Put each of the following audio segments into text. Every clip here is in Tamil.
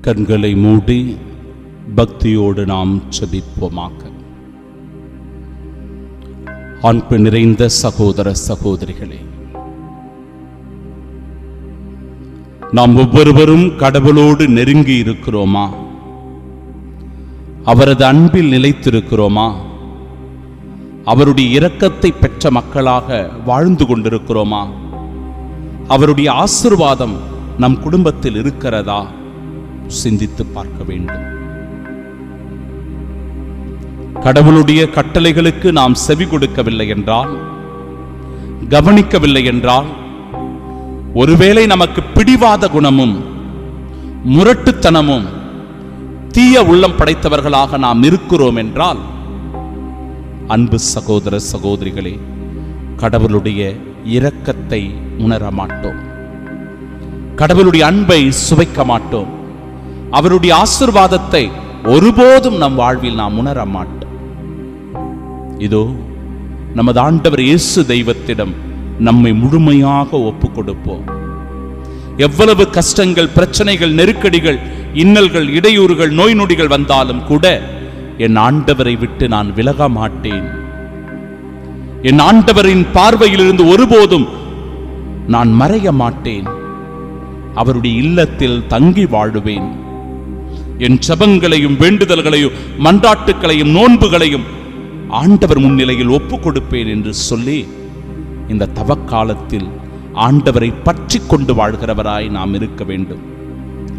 கண்களை மூடி பக்தியோடு நாம் ஜெபிப்போமாக. அன்பு நிறைந்த சகோதர சகோதரிகளே, நாம் ஒவ்வொருவரும் கடவுளோடு நெருங்கி இருக்கிறோமா? அவரது அன்பில் நிலைத்திருக்கிறோமா? அவருடைய இரக்கத்தை பெற்ற மக்களாக வாழ்ந்து கொண்டிருக்கிறோமா? அவருடைய ஆசீர்வாதம் நம் குடும்பத்தில் இருக்கிறதா? சிந்தித்து பார்க்க வேண்டும். கடவுளுடைய கட்டளைகளுக்கு நாம் செவி கொடுக்கவில்லை என்றால், கவனிக்கவில்லை என்றால், ஒருவேளை நமக்கு பிடிவாத குணமும் முரட்டுத்தனமும் தீய உள்ளம் படைத்தவர்களாக நாம் இருக்கிறோம் என்றால், அன்பு சகோதர சகோதரிகளே, கடவுளுடைய இரக்கத்தை உணர மாட்டோம், கடவுளுடைய அன்பை சுவைக்க மாட்டோம், அவருடைய ஆசீர்வாதத்தை ஒருபோதும் நம் வாழ்வில் நாம் உணர மாட்டோம். இதோ நமது ஆண்டவர் இயேசு தெய்வத்திடம் நம்மை முழுமையாக ஒப்புக் கொடுப்போம். எவ்வளவு கஷ்டங்கள், பிரச்சனைகள், நெருக்கடிகள், இன்னல்கள், இடையூறுகள், நோய் நொடிகள் வந்தாலும் கூட என் ஆண்டவரை விட்டு நான் விலக மாட்டேன். என் ஆண்டவரின் பார்வையிலிருந்து ஒருபோதும் நான் மறைய மாட்டேன். அவருடைய இல்லத்தில் தங்கி வாழுவேன். என் ஜெபங்களையும் வேண்டுதல்களையும் மன்றாட்டுக்களையும் நோன்புகளையும் ஆண்டவர் முன்னிலையில் ஒப்புக் கொடுப்பேன் என்று சொல்லி இந்த தவக்காலத்தில் ஆண்டவரை பற்றி கொண்டு வாழ்கிறவராய் நாம் இருக்க வேண்டும்.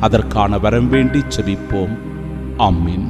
அதற்கான வரம் வேண்டி ஜெபிப்போம். ஆமென்.